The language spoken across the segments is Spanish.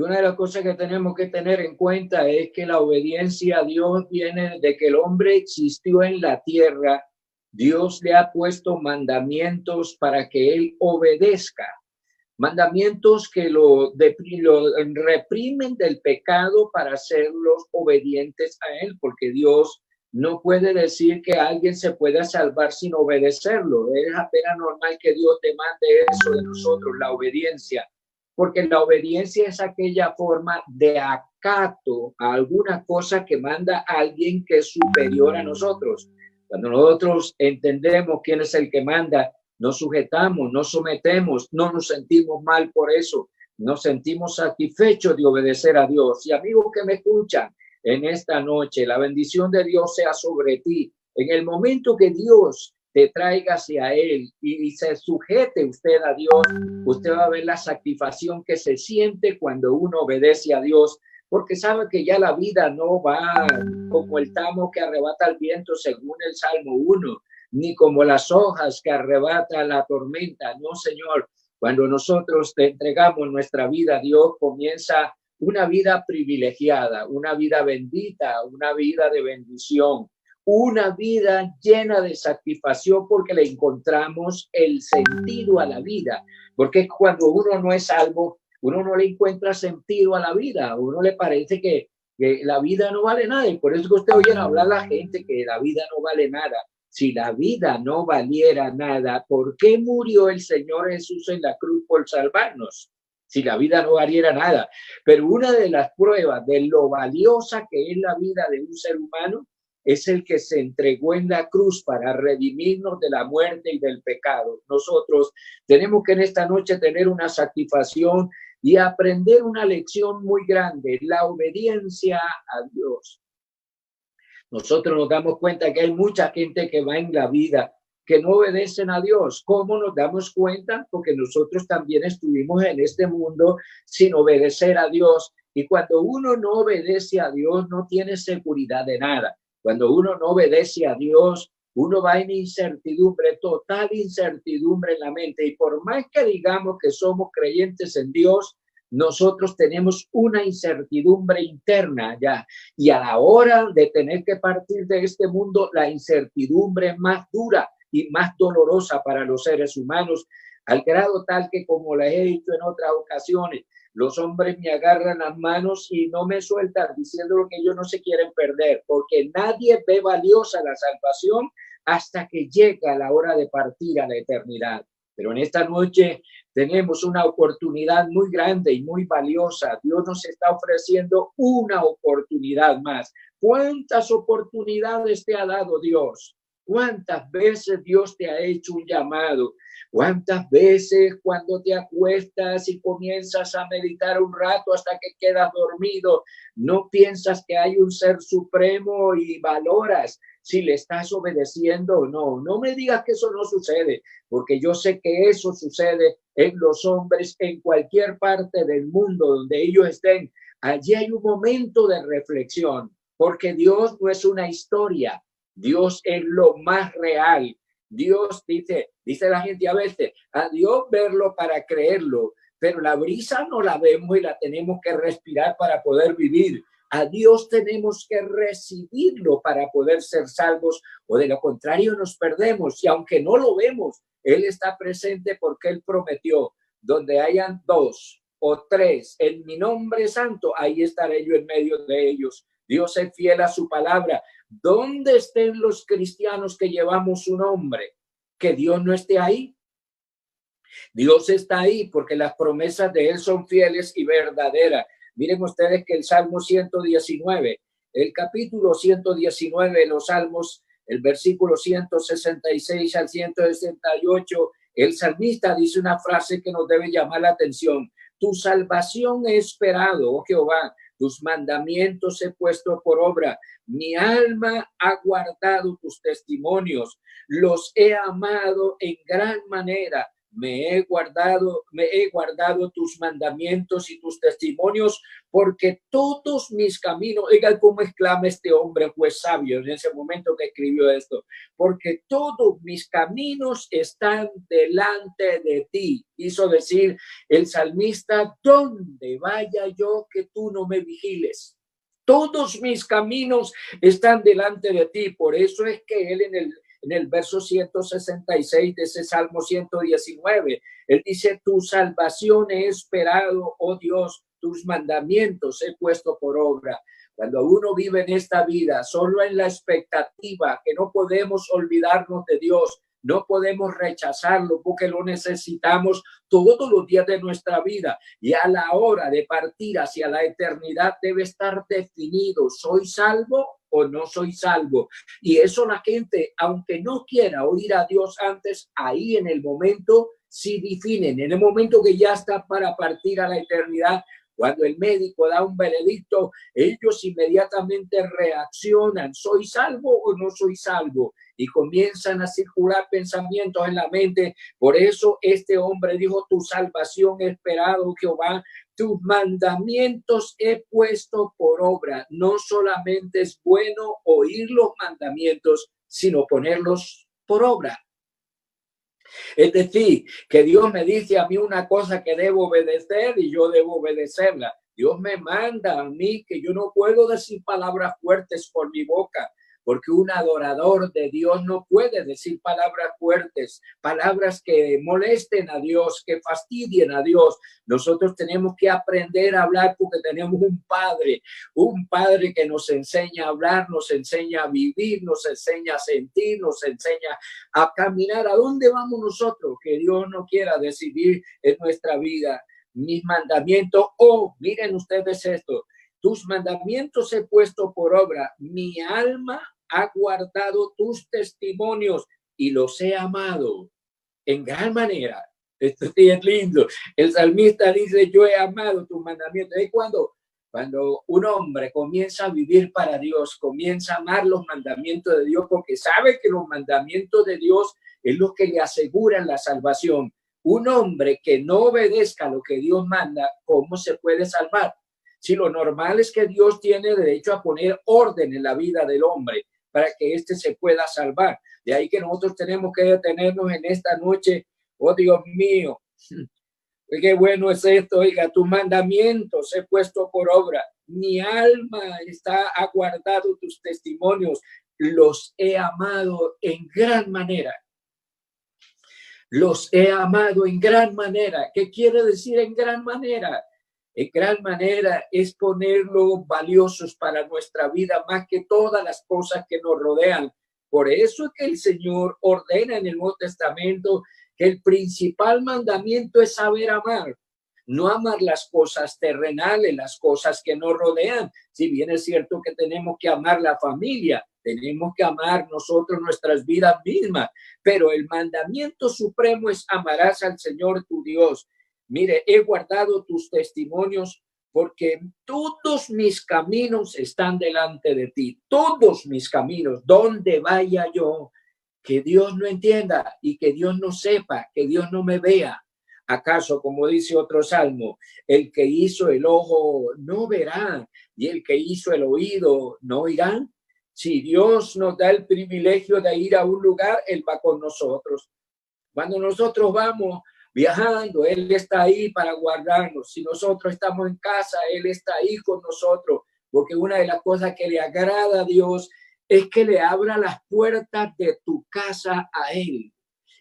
Y una de las cosas que tenemos que tener en cuenta es que la obediencia a Dios viene de que el hombre existió en la tierra. Dios le ha puesto mandamientos para que él obedezca. Mandamientos que lo reprimen del pecado para hacerlos obedientes a él, porque Dios no puede decir que alguien se pueda salvar sin obedecerlo. Es apenas normal que Dios demande eso de nosotros, la obediencia, porque la obediencia es aquella forma de acato a alguna cosa que manda a alguien que es superior a nosotros. Cuando nosotros entendemos quién es el que manda, nos sujetamos, nos sometemos, no nos sentimos mal por eso, nos sentimos satisfechos de obedecer a Dios. Y amigos que me escuchan en esta noche, la bendición de Dios sea sobre ti. En el momento que Dios te traiga hacia Él y se sujete usted a Dios, usted va a ver la satisfacción que se siente cuando uno obedece a Dios, porque sabe que ya la vida no va como el tamo que arrebata el viento según el Salmo 1, ni como las hojas que arrebata la tormenta. No, Señor, cuando nosotros te entregamos nuestra vida a Dios, comienza una vida privilegiada, una vida bendita, una vida de bendición, una vida llena de satisfacción porque le encontramos el sentido a la vida. Porque cuando uno no es salvo, uno no le encuentra sentido a la vida, a uno le parece que la vida no vale nada, y por eso que usted oye hablar a la gente que la vida no vale nada. Si la vida no valiera nada, ¿por qué murió el Señor Jesús en la cruz por salvarnos? Si la vida no valiera nada. Pero una de las pruebas de lo valiosa que es la vida de un ser humano es el que se entregó en la cruz para redimirnos de la muerte y del pecado. Nosotros tenemos que en esta noche tener una satisfacción y aprender una lección muy grande, la obediencia a Dios. Nosotros nos damos cuenta que hay mucha gente que va en la vida que no obedecen a Dios. ¿Cómo nos damos cuenta? Porque nosotros también estuvimos en este mundo sin obedecer a Dios. Y cuando uno no obedece a Dios, no tiene seguridad de nada. Cuando uno no obedece a Dios, uno va en incertidumbre, total incertidumbre en la mente. Y por más que digamos que somos creyentes en Dios, nosotros tenemos una incertidumbre interna ya, y a la hora de tener que partir de este mundo, la incertidumbre es más dura y más dolorosa para los seres humanos, al grado tal que, como les he dicho en otras ocasiones, los hombres me agarran las manos y no me sueltan diciendo que ellos no se quieren perder, porque nadie ve valiosa la salvación hasta que llega la hora de partir a la eternidad. Pero en esta noche tenemos una oportunidad muy grande y muy valiosa. Dios nos está ofreciendo una oportunidad más. ¿Cuántas oportunidades te ha dado Dios? ¿Cuántas veces Dios te ha hecho un llamado? ¿Cuántas veces cuando te acuestas y comienzas a meditar un rato hasta que quedas dormido, no piensas que hay un ser supremo y valoras si le estás obedeciendo o no? No me digas que eso no sucede, porque yo sé que eso sucede en los hombres en cualquier parte del mundo donde ellos estén. Allí hay un momento de reflexión, porque Dios no es una historia, Dios es lo más real. Dios dice la gente a veces, a Dios verlo para creerlo, pero la brisa no la vemos y la tenemos que respirar para poder vivir. A Dios tenemos que recibirlo para poder ser salvos, o de lo contrario nos perdemos. Y aunque no lo vemos, Él está presente porque Él prometió, donde hayan 2 o 3 en mi nombre santo, ahí estaré yo en medio de ellos. Dios es fiel a su palabra. ¿Dónde estén los cristianos que llevamos su nombre? Que Dios no esté ahí. Dios está ahí porque las promesas de Él son fieles y verdaderas. Miren ustedes que el Salmo 119, el capítulo 119 de los Salmos, el versículo 166 al 168, el salmista dice una frase que nos debe llamar la atención. Tu salvación he esperado, oh Jehová, tus mandamientos he puesto por obra. Mi alma ha guardado tus testimonios, los he amado en gran manera. me he guardado tus mandamientos y tus testimonios, porque todos mis caminos, oiga cómo exclama este hombre, pues sabio en ese momento que escribió esto, porque todos mis caminos están delante de ti. Quiso decir el salmista, ¿dónde vaya yo que tú no me vigiles? Todos mis caminos están delante de ti. Por eso es que él en el verso 166 de ese Salmo 119, él dice, tu salvación he esperado, oh Dios, tus mandamientos he puesto por obra. Cuando uno vive en esta vida solo en la expectativa, que no podemos olvidarnos de Dios, no podemos rechazarlo porque lo necesitamos todos los días de nuestra vida, y a la hora de partir hacia la eternidad debe estar definido, ¿soy salvo o no soy salvo? Y eso la gente, aunque no quiera oír a Dios antes, ahí en el momento sí definen, en el momento que ya está para partir a la eternidad. Cuando el médico da un veredicto, ellos inmediatamente reaccionan, ¿soy salvo o no soy salvo? Y comienzan a circular pensamientos en la mente. Por eso este hombre dijo, tu salvación he esperado, Jehová, tus mandamientos he puesto por obra. No solamente es bueno oír los mandamientos, sino ponerlos por obra. Es decir, que Dios me dice a mí una cosa que debo obedecer y yo debo obedecerla. Dios me manda a mí que yo no puedo decir palabras fuertes por mi boca, porque un adorador de Dios no puede decir palabras fuertes, palabras que molesten a Dios, que fastidien a Dios. Nosotros tenemos que aprender a hablar porque tenemos un Padre que nos enseña a hablar, nos enseña a vivir, nos enseña a sentir, nos enseña a caminar. ¿A dónde vamos nosotros? Que Dios no quiera decidir en nuestra vida. Mis mandamientos, miren ustedes esto, tus mandamientos he puesto por obra, mi alma ha guardado tus testimonios y los he amado en gran manera. Esto sí es lindo. El salmista dice, yo he amado tus mandamientos. Es cuando un hombre comienza a vivir para Dios, comienza a amar los mandamientos de Dios, porque sabe que los mandamientos de Dios es lo que le aseguran la salvación. Un hombre que no obedezca lo que Dios manda, ¿cómo se puede salvar? Si lo normal es que Dios tiene derecho a poner orden en la vida del hombre para que éste se pueda salvar. De ahí que nosotros tenemos que detenernos en esta noche. Oh, Dios mío, qué bueno es esto. Oiga, tus mandamientos he puesto por obra. Mi alma ha guardado tus testimonios. Los he amado en gran manera. Los he amado en gran manera. ¿Qué quiere decir en gran manera? En gran manera es ponerlos valiosos para nuestra vida más que todas las cosas que nos rodean. Por eso es que el Señor ordena en el Nuevo Testamento que el principal mandamiento es saber amar. No amar las cosas terrenales, las cosas que nos rodean. Si bien es cierto que tenemos que amar la familia, tenemos que amar nosotros nuestras vidas mismas, pero el mandamiento supremo es amarás al Señor tu Dios. Mire, he guardado tus testimonios porque todos mis caminos están delante de ti. Todos mis caminos, donde vaya yo, que Dios no entienda y que Dios no sepa, que Dios no me vea. ¿Acaso, como dice otro salmo, el que hizo el ojo no verá y el que hizo el oído no oirá? Si Dios nos da el privilegio de ir a un lugar, Él va con nosotros. Cuando nosotros vamos viajando, Él está ahí para guardarnos. Si nosotros estamos en casa, Él está ahí con nosotros, porque una de las cosas que le agrada a Dios es que le abra las puertas de tu casa a Él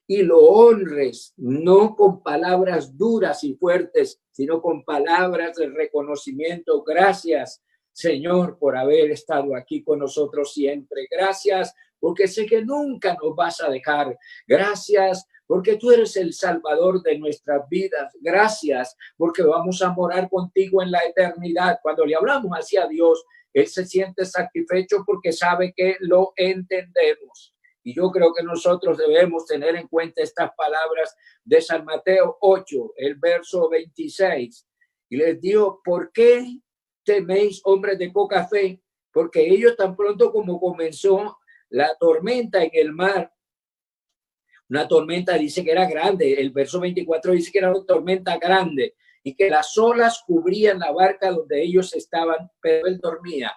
y lo honres, no con palabras duras y fuertes, sino con palabras de reconocimiento. Gracias, Señor, por haber estado aquí con nosotros siempre. Gracias, porque sé que nunca nos vas a dejar. Gracias, porque tú eres el Salvador de nuestras vidas. Gracias, porque vamos a morar contigo en la eternidad. Cuando le hablamos hacia Dios, Él se siente satisfecho porque sabe que lo entendemos. Y yo creo que nosotros debemos tener en cuenta estas palabras de San Mateo 8, el verso 26. Y les digo, ¿por qué teméis, hombres de poca fe? Porque ellos tan pronto como comenzó la tormenta en el mar, Una tormenta dice que era grande. El verso 24 dice que era una tormenta grande y que las olas cubrían la barca donde ellos estaban, pero él dormía.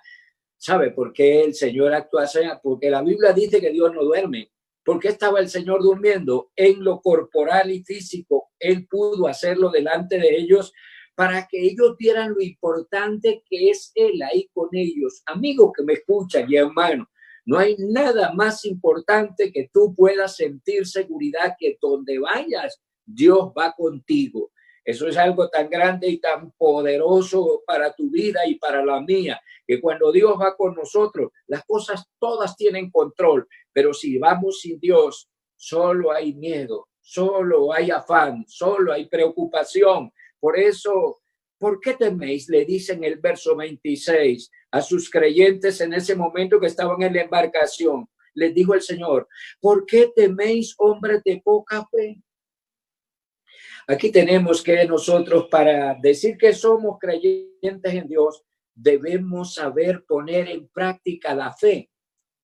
¿Sabe por qué el Señor actúa así? Porque la Biblia dice que Dios no duerme. ¿Por qué estaba el Señor durmiendo? En lo corporal y físico, Él pudo hacerlo delante de ellos para que ellos vieran lo importante que es Él ahí con ellos. Amigo que me escuchan y hermano, no hay nada más importante que tú puedas sentir seguridad que donde vayas, Dios va contigo. Eso es algo tan grande y tan poderoso para tu vida y para la mía, que cuando Dios va con nosotros, las cosas todas tienen control, pero si vamos sin Dios, solo hay miedo, solo hay afán, solo hay preocupación. Por eso, ¿por qué teméis? Le dice en el verso 26 a sus creyentes en ese momento que estaban en la embarcación. Les dijo el Señor, ¿por qué teméis, hombres de poca fe? Aquí tenemos que nosotros, para decir que somos creyentes en Dios, debemos saber poner en práctica la fe.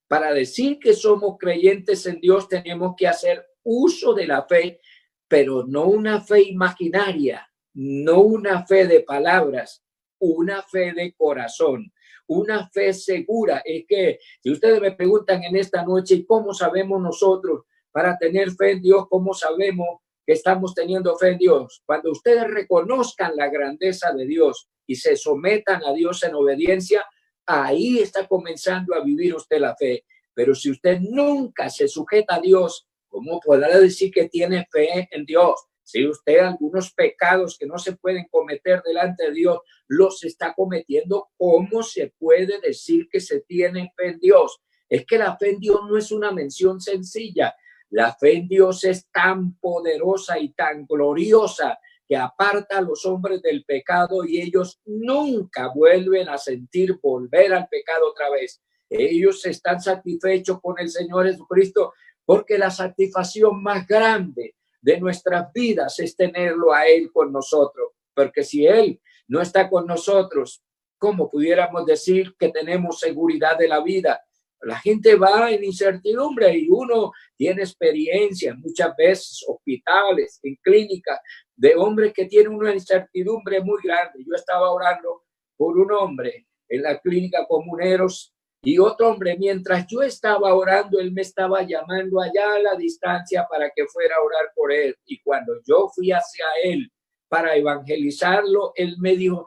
Para decir que somos creyentes en Dios, tenemos que hacer uso de la fe, pero no una fe imaginaria, no una fe de palabras, una fe de corazón, una fe segura. Es que si ustedes me preguntan en esta noche, ¿cómo sabemos nosotros para tener fe en Dios? ¿Cómo sabemos que estamos teniendo fe en Dios? Cuando ustedes reconozcan la grandeza de Dios y se sometan a Dios en obediencia, ahí está comenzando a vivir usted la fe. Pero si usted nunca se sujeta a Dios, ¿cómo podrá decir que tiene fe en Dios? Si usted algunos pecados que no se pueden cometer delante de Dios los está cometiendo, ¿cómo se puede decir que se tiene fe en Dios? Es que la fe en Dios no es una mención sencilla. La fe en Dios es tan poderosa y tan gloriosa que aparta a los hombres del pecado y ellos nunca vuelven a sentir volver al pecado otra vez. Ellos están satisfechos con el Señor Jesucristo porque la satisfacción más grande de nuestras vidas es tenerlo a Él con nosotros. Porque si Él no está con nosotros, ¿cómo pudiéramos decir que tenemos seguridad de la vida? La gente va en incertidumbre y uno tiene experiencias muchas veces, hospitales, en clínicas, de hombres que tienen una incertidumbre muy grande. Yo estaba orando por un hombre en la clínica Comuneros y otro hombre, mientras yo estaba orando, él me estaba llamando allá a la distancia para que fuera a orar por él. Y cuando yo fui hacia él para evangelizarlo, él me dijo,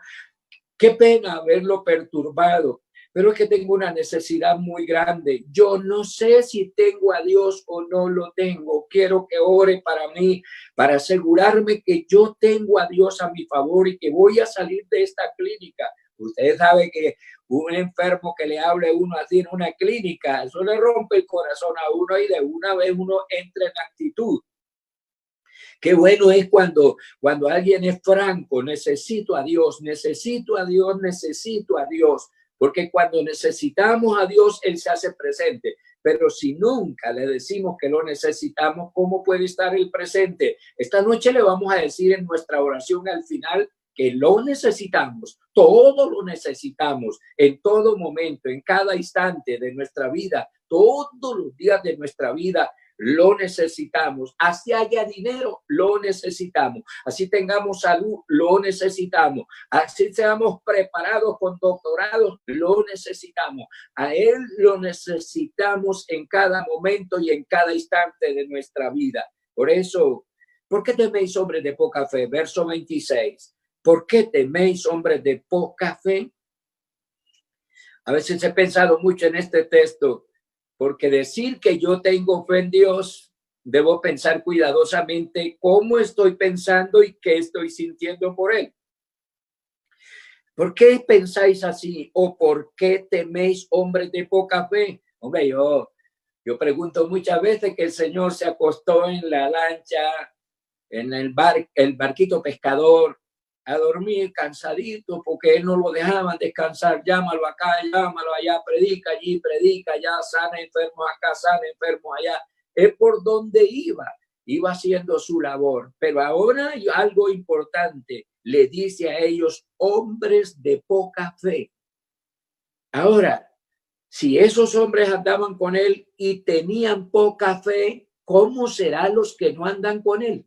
qué pena haberlo perturbado, pero es que tengo una necesidad muy grande. Yo no sé si tengo a Dios o no lo tengo. Quiero que ore para mí, para asegurarme que yo tengo a Dios a mi favor y que voy a salir de esta clínica. Usted sabe que un enfermo que le hable a uno así en una clínica, eso le rompe el corazón a uno y de una vez uno entra en actitud. Qué bueno es cuando alguien es franco, necesito a Dios, necesito a Dios, necesito a Dios. Porque cuando necesitamos a Dios, Él se hace presente. Pero si nunca le decimos que lo necesitamos, ¿cómo puede estar el presente? Esta noche le vamos a decir en nuestra oración al final que lo necesitamos, todo lo necesitamos, en todo momento, en cada instante de nuestra vida, todos los días de nuestra vida, lo necesitamos. Así haya dinero, lo necesitamos. Así tengamos salud, lo necesitamos. Así seamos preparados con doctorados, lo necesitamos. A Él lo necesitamos en cada momento y en cada instante de nuestra vida. Por eso, ¿por qué teméis, hombres de poca fe? Verso 26. ¿Por qué teméis, hombres de poca fe? A veces he pensado mucho en este texto, porque decir que yo tengo fe en Dios, debo pensar cuidadosamente cómo estoy pensando y qué estoy sintiendo por Él. ¿Por qué pensáis así? ¿O por qué teméis, hombres de poca fe? Hombre, yo pregunto muchas veces que el Señor se acostó en la lancha, en el barquito pescador, a dormir cansadito porque él no lo dejaban descansar. Llámalo acá, llámalo allá, predica allí, predica allá, sana enfermos acá, sana enfermos allá. Es por donde iba haciendo su labor. Pero ahora hay algo importante, le dice a ellos, hombres de poca fe. Ahora, si esos hombres andaban con él y tenían poca fe, ¿cómo serán los que no andan con él?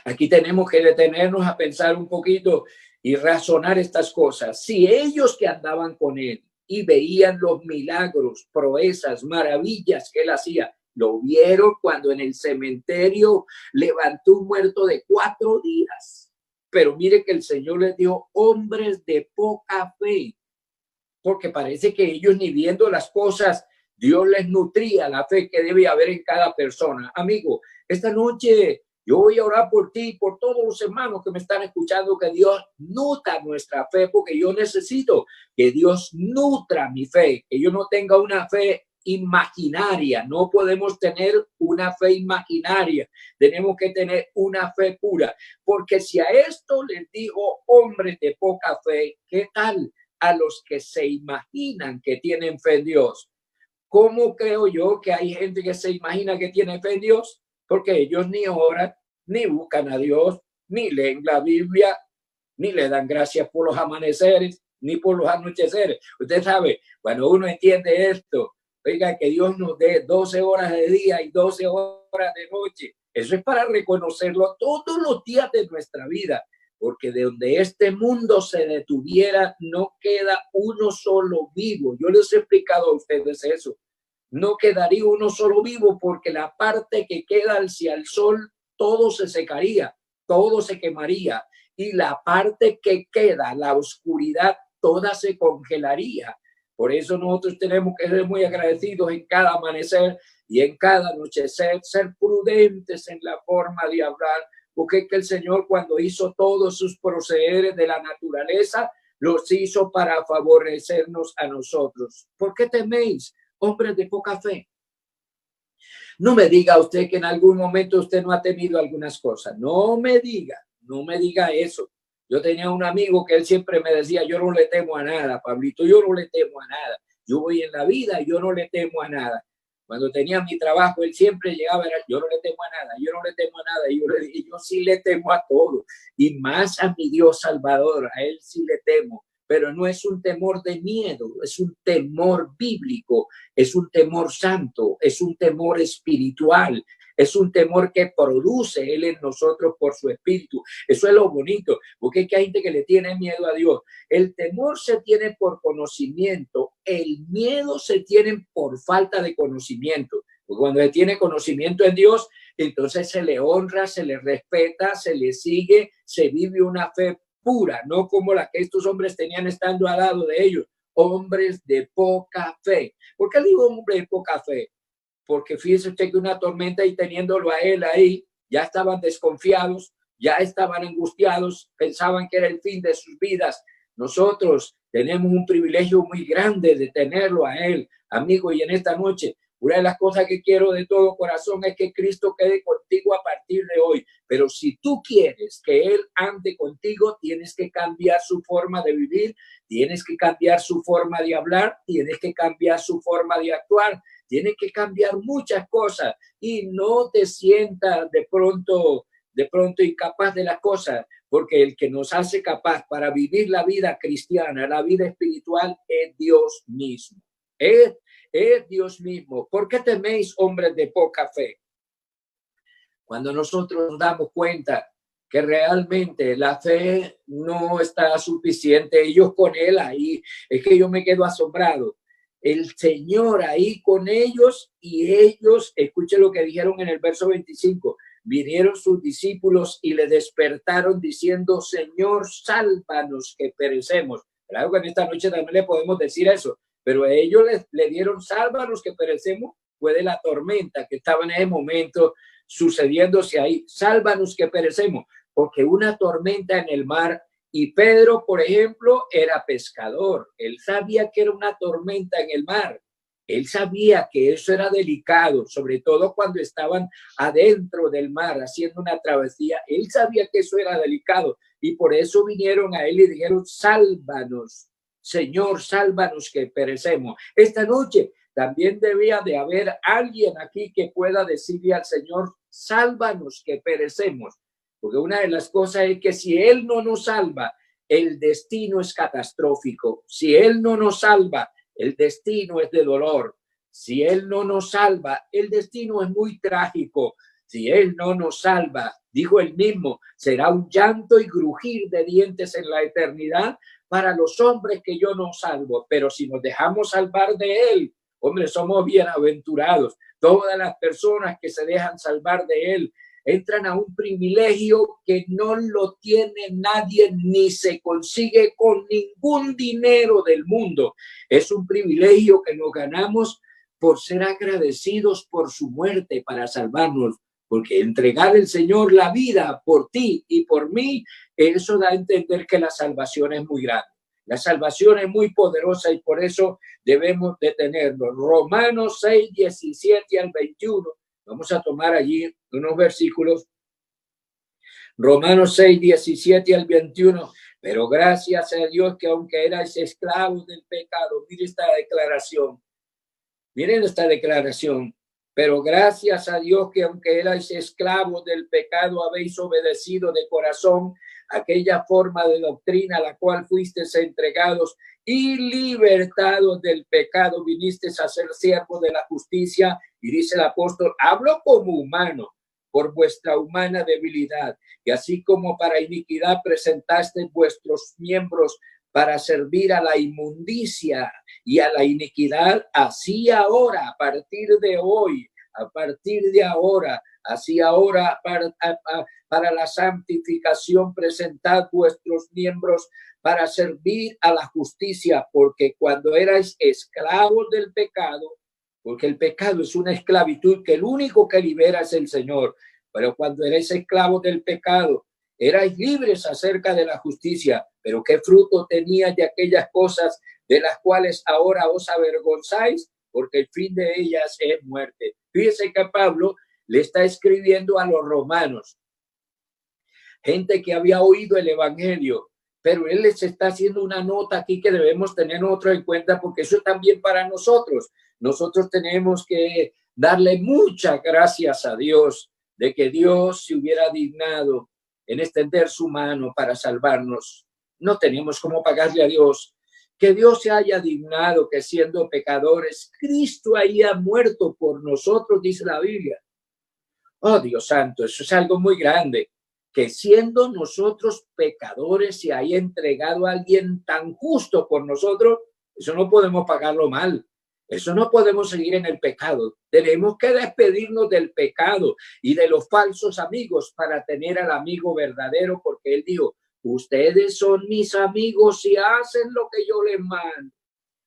Aquí tenemos que detenernos a pensar un poquito y razonar estas cosas. Si ellos que andaban con él y veían los milagros, proezas, maravillas que él hacía, lo vieron cuando en el cementerio levantó un muerto de 4 días. Pero mire que el Señor les dio hombres de poca fe, porque parece que ellos ni viendo las cosas, Dios les nutría la fe que debe haber en cada persona. Amigo, esta noche yo voy a orar por ti y por todos los hermanos que me están escuchando, que Dios nutra nuestra fe, porque yo necesito que Dios nutra mi fe, que yo no tenga una fe imaginaria. No podemos tener una fe imaginaria, tenemos que tener una fe pura, porque si a esto les digo hombres de poca fe, ¿qué tal a los que se imaginan que tienen fe en Dios? ¿Cómo creo yo que hay gente que se imagina que tiene fe en Dios? Porque ellos ni oran, ni buscan a Dios, ni leen la Biblia, ni le dan gracias por los amaneceres, ni por los anocheceres. Usted sabe, cuando uno entiende esto, oiga, que Dios nos dé 12 horas de día y 12 horas de noche, eso es para reconocerlo todos los días de nuestra vida, porque de donde este mundo se detuviera, no queda uno solo vivo. Yo les he explicado a ustedes eso. No quedaría uno solo vivo, porque la parte que queda hacia el sol, todo se secaría, todo se quemaría. Y la parte que queda, la oscuridad, toda se congelaría. Por eso nosotros tenemos que ser muy agradecidos en cada amanecer y en cada anochecer, ser prudentes en la forma de hablar, porque es que el Señor, cuando hizo todos sus procederes de la naturaleza, los hizo para favorecernos a nosotros. ¿Por qué teméis, hombres de poca fe? No me diga usted que en algún momento usted no ha temido algunas cosas. No me diga eso. Yo tenía un amigo que él siempre me decía, yo no le temo a nada, Pablito, yo no le temo a nada. Yo voy en la vida y yo no le temo a nada. Cuando tenía mi trabajo, él siempre llegaba, yo no le temo a nada, yo no le temo a nada. Y yo le dije, yo sí le temo a todo. Y más a mi Dios Salvador, a él sí le temo. Pero no es un temor de miedo, es un temor bíblico, es un temor santo, es un temor espiritual, es un temor que produce Él en nosotros por su espíritu. Eso es lo bonito, porque hay gente que le tiene miedo a Dios. El temor se tiene por conocimiento, el miedo se tiene por falta de conocimiento. Porque cuando se tiene conocimiento en Dios, entonces se le honra, se le respeta, se le sigue, se vive una fe pura, no como la que estos hombres tenían estando al lado de ellos, hombres de poca fe. ¿Por qué digo hombre de poca fe? Porque fíjese usted que una tormenta, y teniéndolo a él ahí, ya estaban desconfiados, ya estaban angustiados, pensaban que era el fin de sus vidas. Nosotros tenemos un privilegio muy grande de tenerlo a él, amigo, y en esta noche, una de las cosas que quiero de todo corazón es que Cristo quede contigo a partir de hoy. Pero si tú quieres que Él ande contigo, tienes que cambiar su forma de vivir, tienes que cambiar su forma de hablar, tienes que cambiar su forma de actuar, tienes que cambiar muchas cosas, y no te sientas de pronto incapaz de las cosas, porque el que nos hace capaz para vivir la vida cristiana, la vida espiritual, es Dios mismo. Es Dios mismo. ¿Por qué teméis, hombres de poca fe? Cuando nosotros nos damos cuenta que realmente la fe no está suficiente, ellos con él ahí, es que yo me quedo asombrado. El Señor ahí con ellos, y ellos, escuche lo que dijeron en el verso 25, vinieron sus discípulos y le despertaron diciendo, Señor, sálvanos que perecemos. Claro que en esta noche también le podemos decir eso, pero ellos le dieron, sálvanos que perecemos, fue de la tormenta que estaba en ese momento sucediéndose ahí. Sálvanos que perecemos, porque una tormenta en el mar, y Pedro, por ejemplo, era pescador. Él sabía que era una tormenta en el mar. Él sabía que eso era delicado, sobre todo cuando estaban adentro del mar haciendo una travesía. Él sabía que eso era delicado, y por eso vinieron a él y dijeron, sálvanos, Señor, sálvanos que perecemos. Esta noche también debía de haber alguien aquí que pueda decirle al Señor, sálvanos que perecemos. Porque una de las cosas es que si Él no nos salva, el destino es catastrófico. Si Él no nos salva, el destino es de dolor. Si Él no nos salva, el destino es muy trágico. Si Él no nos salva, dijo Él mismo, será un llanto y crujir de dientes en la eternidad para los hombres que yo no salvo. Pero si nos dejamos salvar de Él, hombre, somos bienaventurados. Todas las personas que se dejan salvar de Él entran a un privilegio que no lo tiene nadie ni se consigue con ningún dinero del mundo. Es un privilegio que nos ganamos por ser agradecidos por su muerte para salvarnos, porque entregar al Señor la vida por ti y por mí, eso da a entender que la salvación es muy grande. La salvación es muy poderosa y por eso debemos detenernos. Romanos 6, 17 al 21. Vamos a tomar allí unos versículos. Romanos 6, 17 al 21. Pero gracias a Dios que aunque erais esclavos del pecado, mire esta declaración. Miren esta declaración. Pero gracias a Dios que aunque erais esclavos del pecado, habéis obedecido de corazón aquella forma de doctrina a la cual fuisteis entregados y libertados del pecado, vinisteis a ser siervos de la justicia. Y dice el apóstol, hablo como humano por vuestra humana debilidad. Y así como para iniquidad presentasteis vuestros miembros para servir a la inmundicia y a la iniquidad, así ahora, a partir de hoy, a partir de ahora, así ahora para la santificación, presentad vuestros miembros para servir a la justicia, porque cuando erais esclavos del pecado, porque el pecado es una esclavitud que el único que libera es el Señor, pero cuando erais esclavos del pecado, erais libres acerca de la justicia, pero ¿qué fruto teníais de aquellas cosas de las cuales ahora os avergonzáis? Porque el fin de ellas es muerte. Fíjese que Pablo le está escribiendo a los romanos, gente que había oído el evangelio, pero él les está haciendo una nota aquí que debemos tener nosotros en cuenta, porque eso es también para nosotros. Nosotros tenemos que darle muchas gracias a Dios de que Dios se hubiera dignado en extender su mano para salvarnos. No tenemos cómo pagarle a Dios. Que Dios se haya dignado que siendo pecadores, Cristo haya muerto por nosotros, dice la Biblia. Oh, Dios santo, eso es algo muy grande. Que siendo nosotros pecadores se haya entregado a alguien tan justo por nosotros, eso no podemos pagarlo mal. Eso no podemos seguir en el pecado. Tenemos que despedirnos del pecado y de los falsos amigos para tener al amigo verdadero, porque él dijo, ustedes son mis amigos si hacen lo que yo les mando.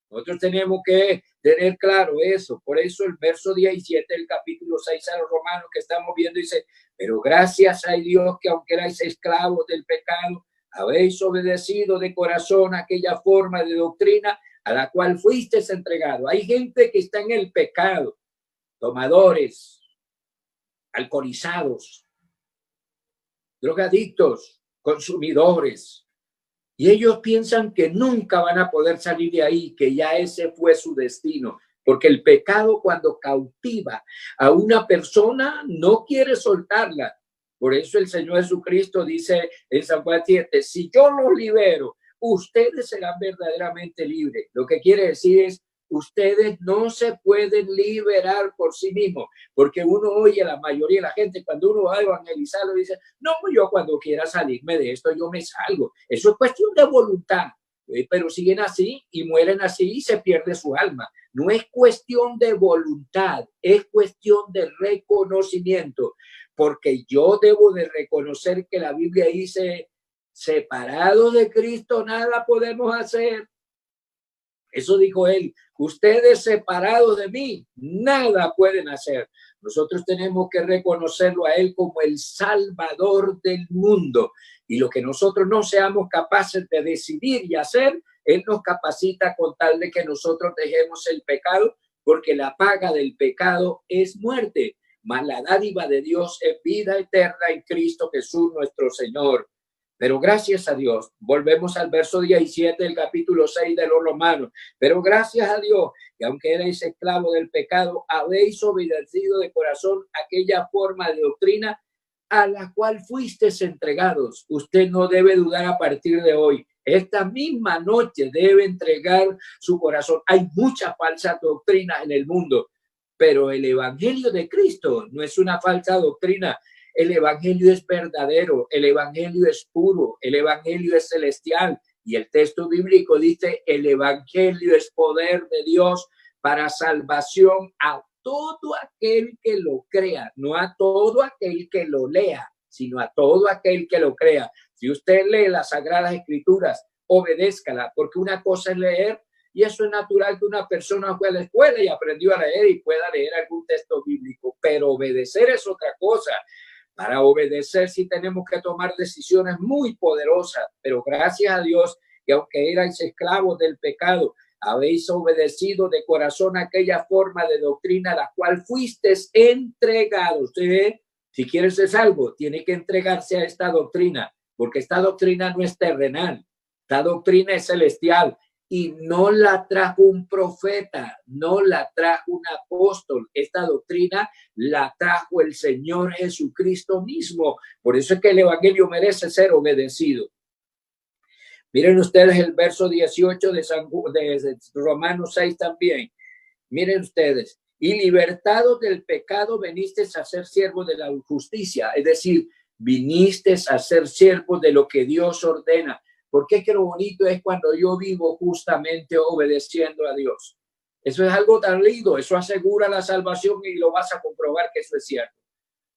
Nosotros tenemos que tener claro eso. Por eso el verso 17 del capítulo 6 a los romanos que estamos viendo dice, pero gracias a Dios que aunque erais esclavos del pecado, habéis obedecido de corazón aquella forma de doctrina a la cual fuisteis entregado. Hay gente que está en el pecado, tomadores, alcoholizados, drogadictos, consumidores, y ellos piensan que nunca van a poder salir de ahí, que ya ese fue su destino, porque el pecado cuando cautiva a una persona no quiere soltarla. Por eso el Señor Jesucristo dice en San Juan 7, si yo los libero, ustedes serán verdaderamente libres. Lo que quiere decir es, ustedes no se pueden liberar por sí mismos, porque uno oye a la mayoría de la gente, cuando uno va a evangelizarlo, dice, no, yo cuando quiera salirme de esto, yo me salgo. Eso es cuestión de voluntad, pero siguen así y mueren así y se pierde su alma. No es cuestión de voluntad, es cuestión de reconocimiento, porque yo debo de reconocer que la Biblia dice, separados de Cristo nada podemos hacer. Eso dijo él, ustedes separados de mí nada pueden hacer. Nosotros tenemos que reconocerlo a él como el Salvador del mundo, y lo que nosotros no seamos capaces de decidir y hacer, él nos capacita con tal de que nosotros dejemos el pecado, porque la paga del pecado es muerte, mas la dádiva de Dios es vida eterna en Cristo Jesús nuestro Señor. Pero gracias a Dios, volvemos al verso 17 del capítulo 6 de los Romanos. Pero gracias a Dios, que aunque erais esclavos del pecado, habéis obedecido de corazón aquella forma de doctrina a la cual fuisteis entregados. Usted no debe dudar a partir de hoy esta misma noche debe entregar su corazón. Hay muchas falsas doctrinas en el mundo, pero el evangelio de Cristo no es una falsa doctrina. El evangelio es verdadero, el evangelio es puro, el evangelio es celestial. Y el texto bíblico dice, el evangelio es poder de Dios para salvación a todo aquel que lo crea, no a todo aquel que lo lea, sino a todo aquel que lo crea. Si usted lee las Sagradas Escrituras, obedézcala, porque una cosa es leer, y eso es natural que una persona fue a la escuela y aprendió a leer y pueda leer algún texto bíblico, pero obedecer es otra cosa. Para obedecer sí tenemos que tomar decisiones muy poderosas, pero gracias a Dios que aunque erais esclavos del pecado, habéis obedecido de corazón aquella forma de doctrina a la cual fuisteis entregados. Usted, si quiere ser salvo, tiene que entregarse a esta doctrina, porque esta doctrina no es terrenal, esta doctrina es celestial. Y no la trajo un profeta, no la trajo un apóstol. Esta doctrina la trajo el Señor Jesucristo mismo. Por eso es que el evangelio merece ser obedecido. Miren ustedes el verso 18 de Romanos 6 también. Miren ustedes. Y libertados del pecado viniste a ser siervos de la justicia. Es decir, viniste a ser siervos de lo que Dios ordena. Porque es que lo bonito es cuando yo vivo justamente obedeciendo a Dios. Eso es algo tan lindo, eso asegura la salvación y lo vas a comprobar que eso es cierto.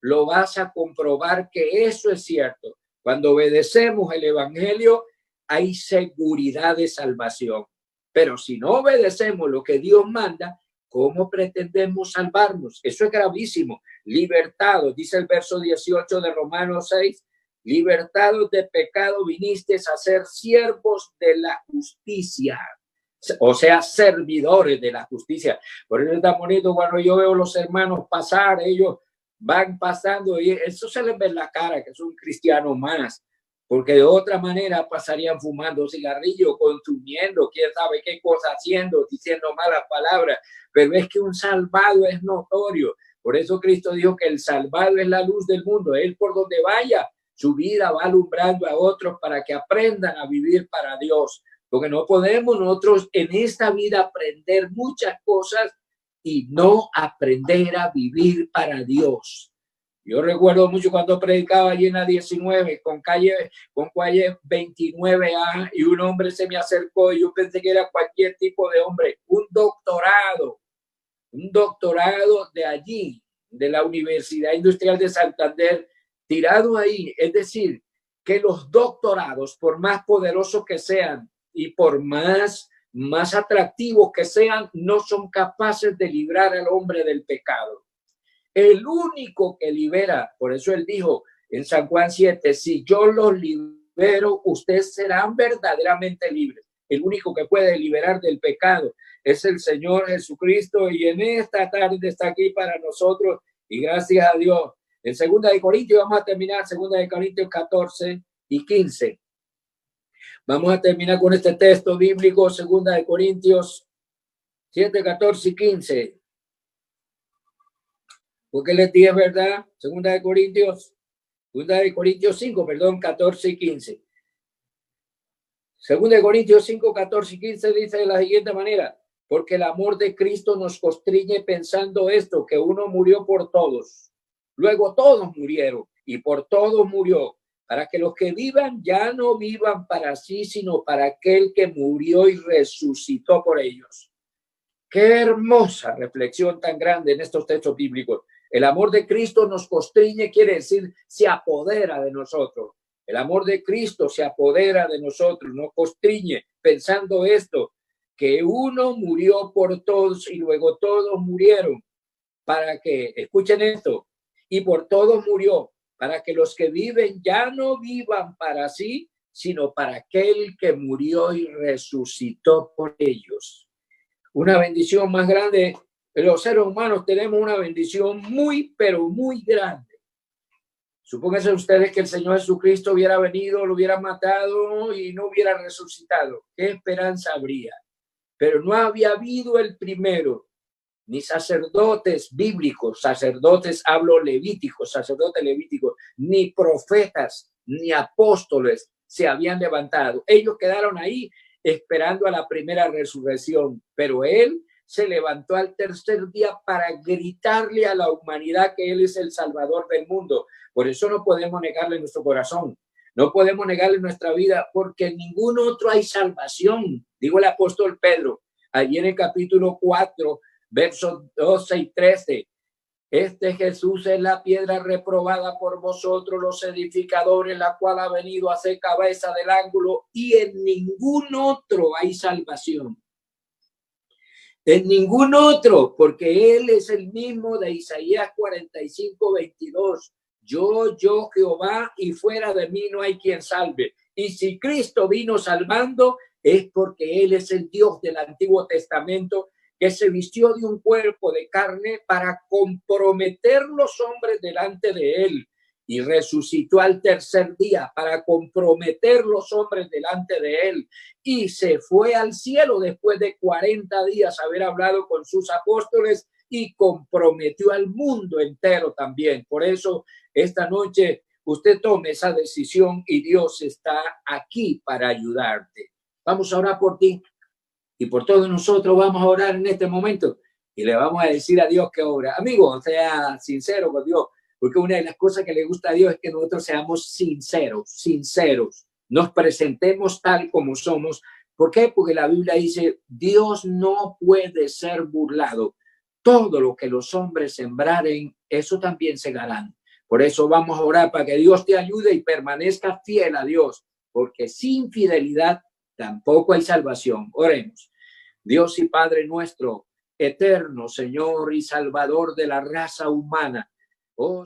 Lo vas a comprobar que eso es cierto. Cuando obedecemos el evangelio, hay seguridad de salvación. Pero si no obedecemos lo que Dios manda, ¿cómo pretendemos salvarnos? Eso es gravísimo. Libertados, dice el verso 18 de Romanos 6. Libertados de pecado viniste a ser siervos de la justicia, o sea, servidores de la justicia. Por eso está bonito cuando yo veo los hermanos pasar, ellos van pasando y eso se les ve en la cara que son cristianos más, porque de otra manera pasarían fumando cigarrillo, consumiendo, quién sabe qué cosa haciendo, diciendo malas palabras, pero es que un salvado es notorio. Por eso Cristo dijo que el salvado es la luz del mundo, él por donde vaya, su vida va alumbrando a otros para que aprendan a vivir para Dios. Porque no podemos nosotros en esta vida aprender muchas cosas y no aprender a vivir para Dios. Yo recuerdo mucho cuando predicaba allí en la 19 con calle 29A y un hombre se me acercó y yo pensé que era cualquier tipo de hombre, un doctorado de allí, de la Universidad Industrial de Santander, tirado ahí. Es decir, que los doctorados, por más poderosos que sean y por más atractivos que sean, no son capaces de librar al hombre del pecado. El único que libera, por eso él dijo en San Juan 7, si yo los libero, ustedes serán verdaderamente libres. El único que puede liberar del pecado es el Señor Jesucristo, y en esta tarde está aquí para nosotros, y gracias a Dios. En 2 de Corintios, vamos a terminar 2 de Corintios 14 y 15. Vamos a terminar con este texto bíblico, 2 de Corintios 7, 14 y 15. Porque les dije, ¿verdad? 2 de Corintios 5, 14 y 15. 2 de Corintios 5, 14 y 15 dice de la siguiente manera: porque el amor de Cristo nos constriñe pensando esto, que uno murió por todos. Luego todos murieron y por todos murió, para que los que vivan ya no vivan para sí, sino para aquel que murió y resucitó por ellos. Qué hermosa reflexión tan grande en estos textos bíblicos. El amor de Cristo nos constriñe, quiere decir, se apodera de nosotros. El amor de Cristo se apodera de nosotros, nos constriñe pensando esto, que uno murió por todos y luego todos murieron, para que, escuchen esto, y por todos murió, para que los que viven ya no vivan para sí, sino para aquel que murió y resucitó por ellos. Una bendición más grande. Los seres humanos tenemos una bendición muy, pero muy grande. Supónganse ustedes que el Señor Jesucristo hubiera venido, lo hubiera matado y no hubiera resucitado. ¿Qué esperanza habría? Pero no había habido el primero, ni sacerdotes bíblicos, sacerdotes, hablo levíticos, sacerdotes levíticos, ni profetas, ni apóstoles, se habían levantado. Ellos quedaron ahí esperando a la primera resurrección, pero él se levantó al tercer día para gritarle a la humanidad que él es el Salvador del mundo. Por eso no podemos negarle nuestro corazón, no podemos negarle nuestra vida, porque en ningún otro hay salvación. Digo el apóstol Pedro, allí en el capítulo 4, versos 12 y 13. Este Jesús es la piedra reprobada por vosotros los edificadores, la cual ha venido a ser cabeza del ángulo, y en ningún otro hay salvación. En ningún otro, porque él es el mismo de Isaías 45, 22. Yo, Jehová, y fuera de mí no hay quien salve. Y si Cristo vino salvando, es porque él es el Dios del Antiguo Testamento, que se vistió de un cuerpo de carne para comprometer los hombres delante de él, y resucitó al tercer día para comprometer los hombres delante de él, y se fue al cielo después de 40 días haber hablado con sus apóstoles, y comprometió al mundo entero también. Por eso esta noche usted tome esa decisión y Dios está aquí para ayudarte. Vamos a orar por ti. Y por todos nosotros vamos a orar en este momento y le vamos a decir a Dios que obra. Amigo, sea sincero con Dios, porque una de las cosas que le gusta a Dios es que nosotros seamos sinceros, nos presentemos tal como somos. ¿Por qué? Porque la Biblia dice, Dios no puede ser burlado. Todo lo que los hombres sembraren, eso también segarán. Por eso vamos a orar para que Dios te ayude y permanezca fiel a Dios, porque sin fidelidad tampoco hay salvación. Oremos. Dios y Padre nuestro, eterno Señor y Salvador de la raza humana. Oh,